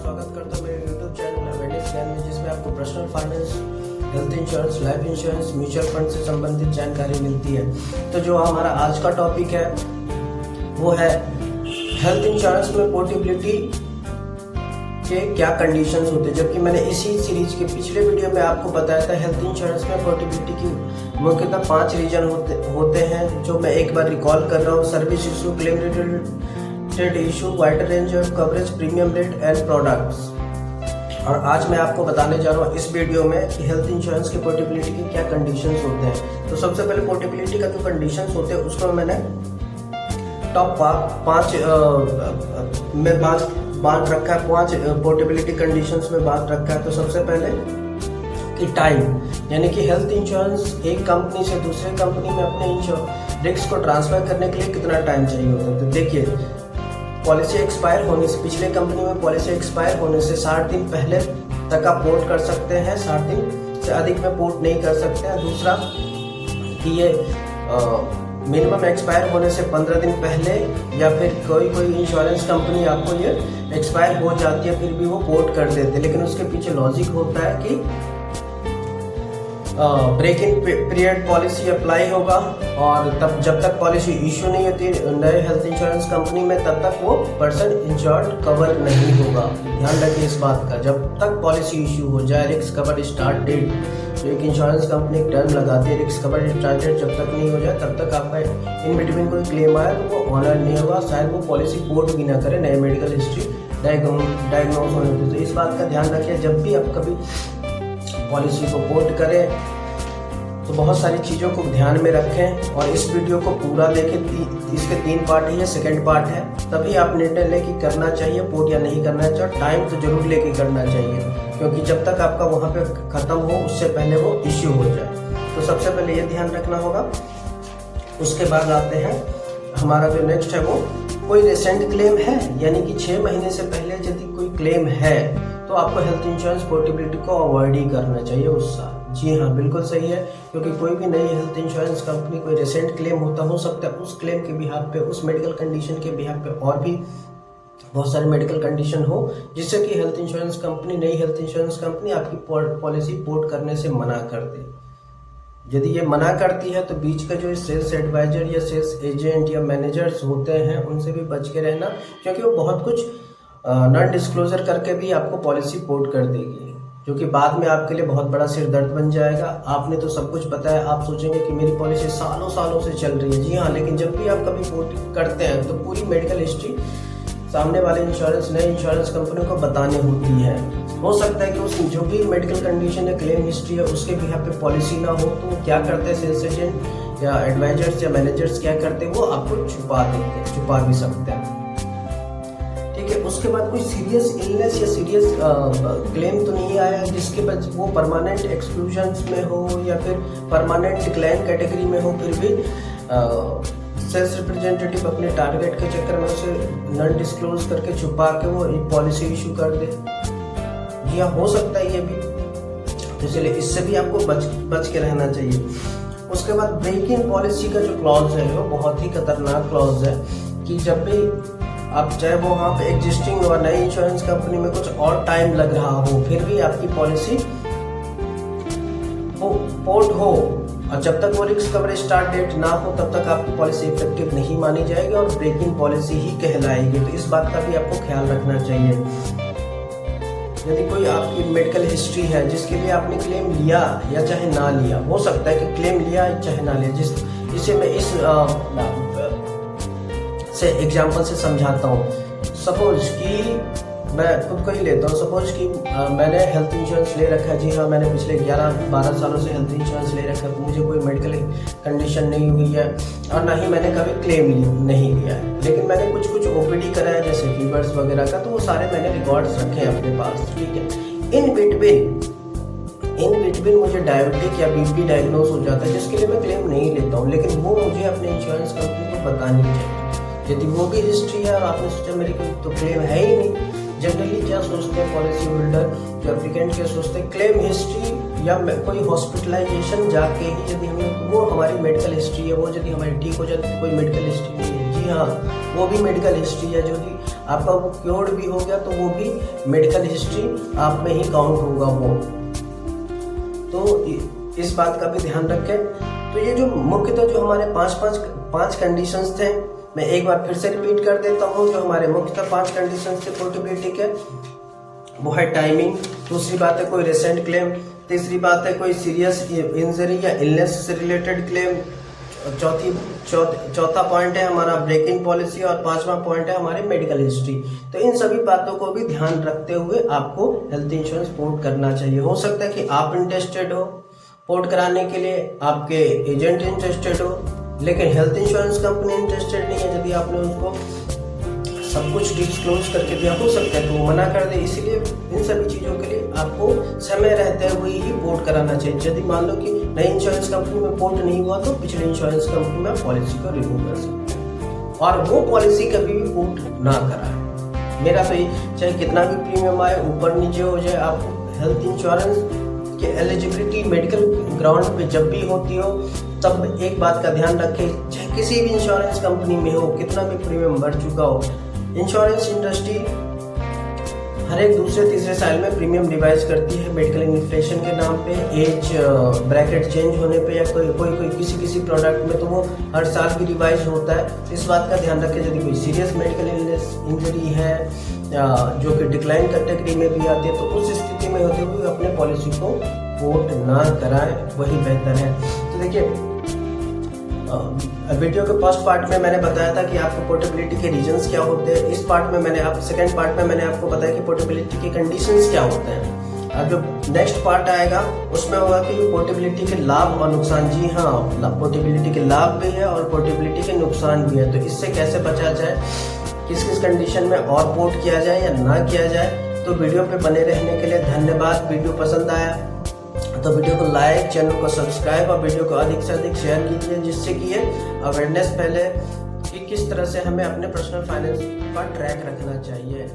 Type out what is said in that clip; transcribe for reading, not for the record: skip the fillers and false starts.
स्वागत करता हूं मेरे YouTube चैनल अवेयरनेस ज्ञान में, जिसमें आपको personal finance, health insurance, life insurance, mutual fund से संबंधित जानकारी मिलती है। तो जो हमारा आज का टॉपिक है वो है हेल्थ इंश्योरेंस में पोर्टेबिलिटी के क्या कंडीशंस होते हैं। जबकि मैंने इसी सीरीज के पिछले वीडियो में आपको बताया था हेल्थ इंश्योरेंस में पोर्टेबिलिटी की मुख्यतः 5 रीजन होते हैं, जो मैं एक बार रिकॉल कर रहा हूँ। Service issue, claim related issue, wider range of coverage, premium rate and products. और आज मैं आपको बताने जा रहा हूँ इस वीडियो में कि हेल्थ इंश्योरेंस के पोर्टेबिलिटी के क्या कंडीशंस होते हैं। तो सबसे पहले पोर्टेबिलिटी का जो कंडीशंस होते हैं उसको मैंने टॉप 5 में बांट रखा है। 5 पोर्टेबिलिटी कंडीशंस में बांट रखा है। तो सबसे पहले कि टाइम, यानी कि हेल्थ इंश्योरेंस एक कंपनी से दूसरे कंपनी में अपने रिस्क को ट्रांसफर करने के लिए कितना टाइम चाहिए होता है। तो देखिए, पॉलिसी एक्सपायर होने से, पिछले कंपनी में पॉलिसी एक्सपायर होने से 60 दिन पहले तक आप पोर्ट कर सकते हैं, 60 दिन से अधिक में पोर्ट नहीं कर सकते हैं। दूसरा कि ये मिनिमम एक्सपायर होने से 15 दिन पहले, या फिर कोई इंश्योरेंस कंपनी आपको ये एक्सपायर हो जाती है फिर भी वो पोर्ट कर देते हैं, लेकिन उसके पीछे लॉजिक होता है कि break in period policy apply होगा, और तब जब तक पॉलिसी इशू नहीं होती नए हेल्थ इंश्योरेंस कंपनी में, तब तक वो पर्सन इंश्योर्ड कवर नहीं होगा। ध्यान रखिए इस बात का, जब तक पॉलिसी इशू हो जाए, रिस्क कवर स्टार्ट डेट, तो एक इंश्योरेंस कंपनी एक टर्म लगाती है, रिस्क कवर स्टार्ट डेट जब तक नहीं हो जाए तब तक आपका इन बिटवीन कोई क्लेम आए तो वो ऑनर नहीं होगा, शायद वो पॉलिसी पोर्ट भी ना करे नए मेडिकल हिस्ट्री डायग्नोज होने की। तो इस बात का ध्यान रखिए, जब भी आप कभी पॉलिसी को पोर्ट करें तो बहुत सारी चीज़ों को ध्यान में रखें, और इस वीडियो को पूरा देखें। इसके 3 पार्ट है, ये सेकंड पार्ट है, तभी आप निर्णय लेके करना चाहिए पोर्ट या नहीं करना चाहिए। टाइम तो जरूर लेके करना चाहिए, क्योंकि जब तक आपका वहाँ पे ख़त्म हो उससे पहले वो इश्यू हो जाए। तो सबसे पहले ये ध्यान रखना होगा। उसके बाद आते हैं हमारा जो नेक्स्ट है वो कोई रिसेंट क्लेम है, यानी कि 6 महीने से पहले यदि कोई क्लेम है तो आपको हेल्थ इंश्योरेंस पोर्टेबिलिटी को अवॉइड ही करना चाहिए उस साल। जी हाँ, बिल्कुल सही है, क्योंकि कोई भी नई हेल्थ इंश्योरेंस कंपनी कोई रिसेंट क्लेम हो सकता है उस क्लेम के बिहाफ पे, उस मेडिकल कंडीशन के बिहाफ पे और भी बहुत सारे मेडिकल कंडीशन हो, जिससे कि हेल्थ इंश्योरेंस कंपनी, नई हेल्थ इंश्योरेंस कंपनी आपकी पॉलिसी पोर्ट करने से मना कर दे। यदि ये मना करती है तो बीच का जो सेल्स एडवाइजर या सेल्स एजेंट या मैनेजर्स होते हैं उनसे भी बच के रहना, क्योंकि वो बहुत कुछ नॉन डिस्क्लोजर करके भी आपको पॉलिसी पोर्ट कर देगी, जो कि बाद में आपके लिए बहुत बड़ा सिर दर्द बन जाएगा। आपने तो सब कुछ बताया, आप सोचेंगे कि मेरी पॉलिसी सालों सालों से चल रही है। जी हाँ, लेकिन जब भी आप कभी पोर्ट करते हैं तो पूरी मेडिकल हिस्ट्री सामने वाले नई इंश्योरेंस कंपनी को बतानी होती है। हो सकता है कि उस जो भी मेडिकल कंडीशन या क्लेम हिस्ट्री है उसके भी यहाँ पे पॉलिसी ना हो, तो वो क्या करते हैं सेल्स एजेंट या एडवाइजर्स या मैनेजर्स क्या करते हैं, वो आपको छुपा देते हैं, छुपा भी सकते हैं। ठीक है, उसके बाद कोई सीरियस इलनेस या सीरियस क्लेम तो नहीं आया जिसके बाद वो परमानेंट एक्सक्लूजन्स में हो या फिर परमानेंट डिक्लाइन कैटेगरी में हो, फिर भी सेल्स रिप्रेजेंटेटिव अपने टारगेट के चक्कर में उसे नॉन डिस्क्लोज करके छुपा के वो एक पॉलिसी इशू कर दे। जी हाँ, हो सकता है ये भी, तो इसलिए इससे भी आपको बच के रहना चाहिए। उसके बाद ब्रेक इन पॉलिसी का जो क्लॉज है वो बहुत ही खतरनाक क्लॉज है, कि जब भी आप चाहे वो वहाँ पे एग्जिस्टिंग और नई इंश्योरेंस कंपनी में कुछ और टाइम लग रहा हो, फिर भी आपकी पॉलिसी पोर्ट हो, और जब तक वो रिस्क कवर स्टार्ट डेट ना हो तब तक आपकी पॉलिसी इफेक्टिव नहीं मानी जाएगी और ब्रेक इन पॉलिसी ही कहलाएगी। तो इस बात का भी आपको ख्याल रखना चाहिए। यदि कोई आपकी मेडिकल हिस्ट्री है जिसके लिए आपने क्लेम लिया या चाहे ना लिया, हो सकता है कि क्लेम लिया चाहे ना लिया, जिसे मैं इस से एग्जाम्पल से समझाता हूँ। सपोज कि मैं खुद को ही लेता हूँ। सपोज कि मैंने हेल्थ इंश्योरेंस ले रखा है। जी हाँ, मैंने पिछले 11-12 सालों से हेल्थ इंश्योरेंस ले रखा है, तो मुझे कोई मेडिकल कंडीशन नहीं हुई है और ना ही मैंने कभी क्लेम नहीं लिया है, लेकिन मैंने कुछ ओपीडी करा है जैसे फीवर्स वगैरह का, तो वो सारे मैंने रिकॉर्ड्स रखे हैं अपने पास। ठीक है, इन बिटवीन मुझे डायबिटिक या बीपी डायग्नोज हो जाता है, जिसके लिए मैं क्लेम नहीं लेता हूँ, लेकिन वो मुझे अपने इंश्योरेंस कंपनी को बतानी चाहिए। यदि वो भी हिस्ट्री है और आपने सोचा मेरी तो क्लेम है ही नहीं, जनरली क्या सोचते हैं पॉलिसी होल्डर, जो एप्लीकेंट क्या सोचते हैं, क्लेम हिस्ट्री या कोई हॉस्पिटलाइजेशन जाके ही यदि हमें वो हमारी मेडिकल हिस्ट्री है, वो यदि हमारी ठीक हो जाती है, कोई मेडिकल हिस्ट्री नहीं है। जी हाँ, वो भी मेडिकल हिस्ट्री है जो कि आपका वो क्योर्ड भी हो गया तो वो भी मेडिकल हिस्ट्री आप में ही काउंट होगा वो। तो इस बात का भी ध्यान रखें। तो ये जो मुख्यतः जो हमारे पांच कंडीशंस थे, मैं एक बार फिर से रिपीट कर देता हूँ। जो हमारे मुख्यतः 5 कंडीशंस थे पोर्टेबिलिटी के, वो है टाइमिंग, दूसरी बात है कोई रिसेंट क्लेम, तीसरी बात है कोई सीरियस इंजरी या इलनेस से रिलेटेड क्लेम, चौथा पॉइंट है हमारा ब्रेक इन पॉलिसी और 5वां पॉइंट है हमारी मेडिकल हिस्ट्री। तो इन सभी बातों को भी ध्यान रखते हुए आपको हेल्थ इंश्योरेंस पोर्ट करना चाहिए। हो सकता है कि आप इंटरेस्टेड हो पोर्ट कराने के लिए, आपके एजेंट इंटरेस्टेड हो, लेकिन हेल्थ इंश्योरेंस कंपनी इंटरेस्टेड नहीं है। यदि आपने उनको सब कुछ डिस्क्लोज करके दिया, हो सकता है तो वो मना कर दे। इसलिए इन सभी चीज़ों के लिए आपको समय रहते हुए ही पोर्ट कराना चाहिए। यदि मान लो कि नई इंश्योरेंस कंपनी में पोर्ट नहीं हुआ तो पिछली इंश्योरेंस कंपनी में पॉलिसी को रिमूव कर सकते हैं और वो पॉलिसी कभी भी पोर्ट ना कराए। मेरा तो ये चाहे कितना भी प्रीमियम आए, ऊपर नीचे हो जाए, आपको हेल्थ इंश्योरेंस की एलिजिबिलिटी मेडिकल ग्राउंड पे जब भी होती हो तब एक बात का ध्यान रखें, चाहे किसी भी इंश्योरेंस कंपनी में हो, कितना भी प्रीमियम बढ़ चुका हो, इंश्योरेंस इंडस्ट्री हर एक दूसरे तीसरे साल में प्रीमियम रिवाइज करती है मेडिकल इन्फ्लेशन के नाम पे, एज ब्रैकेट चेंज होने पे या कोई किसी प्रोडक्ट में तो वो हर साल भी रिवाइज होता है। इस बात का ध्यान रखें। यदि कोई सीरियस मेडिकल इलनेस इंजरी है जो कि डिक्लाइन कैटेगरी में भी आती है तो उस स्थिति में होते हुए अपने पॉलिसी को पोर्ट ना कराएं, वही बेहतर है। तो देखिए वीडियो के फर्स्ट पार्ट में मैंने बताया था कि आपको पोर्टेबिलिटी के रीजंस क्या होते हैं। इस पार्ट में सेकंड पार्ट में मैंने आपको बताया कि पोर्टेबिलिटी के कंडीशंस क्या होते हैं। अब जो नेक्स्ट पार्ट आएगा उसमें होगा कि पोर्टेबिलिटी के लाभ और नुकसान। जी हाँ, पोर्टेबिलिटी के लाभ भी है और पोर्टेबिलिटी के नुकसान भी है। तो इससे कैसे बचा जाए, किस किस कंडीशन में और पोर्ट किया जाए या ना किया जाए। तो वीडियो पे बने रहने के लिए धन्यवाद। वीडियो पसंद आया तो वीडियो को लाइक, चैनल को सब्सक्राइब और वीडियो को अधिक से अधिक शेयर कीजिए, जिससे कि ये अवेयरनेस फैले कि किस तरह से हमें अपने पर्सनल फाइनेंस का ट्रैक रखना चाहिए।